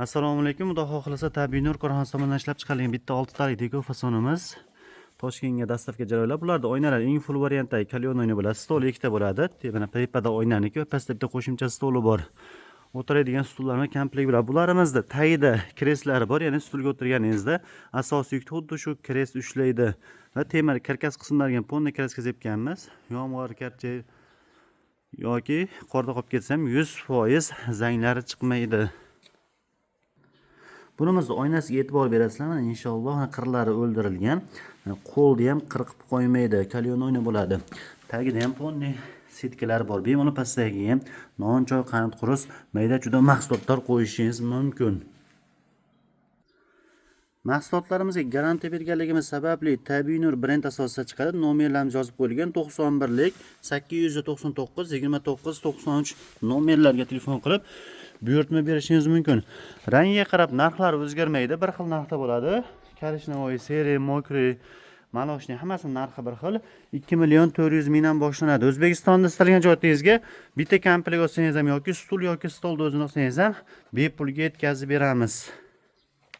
Assalomu alaykum. Xudo xohlasa Tabiiy Nur korxonasi tomonidan ishlab chiqarilgan bitta 6 talik fasonimiz Toshkentga dastavka joylab. Bularda o'ynalar eng full variantdagi kalyon o'yini bo'ladi. Stol ikkita bo'ladi. Mana tepada o'ynaniki va pastda bitta qo'shimcha stoli bor. O'tiradigan stullarni komplekt bo'ladi. Bularımizda tagida kreslari bor, ya'ni stulga o'tirganingizda asosiy yukni xuddi shu kres ushlaydi va temir karkas qismlariga ponni kraska sepganmiz. Yomg'ir, karcha yoki qorda qolib ketsa ham 100% zanglari chiqmaydi. Bunimizda oynasiga e'tibor berasizlar, mana inshaalloh qirlari o'ldirilgan. Qo'lni ham qirqib qo'ymaydi. Kalyon o'yini bo'ladi. Tagida ham ponni setkalar bor. Bemalol pastdagiga ham non, choy, qand, qurus, mayda juda mahsulotlar qo'yishingiz mumkin. Mahsulotlarimizga garantiya berganligimiz sababli Tabiiy Nur brend asosida chiqadi. Nomerlarimiz yozib qo'yilgan 91lik 899 29 93 nomerlarga telefon qilib buyurtma berishingiz mumkin. Rangiga qarab narxlar o'zgarmaydi, bir xil narxda bo'ladi. Karishnovoy, seri, mokri, maloshni hammasining narxi bir xil. 2.400.000 dan boshlanadi. O'zbekistonda istalgan joyingizga bitta komplekt olsangiz ham yoki stul yoki stolni o'zini olsangiz ham bepulga yetkazib beramiz.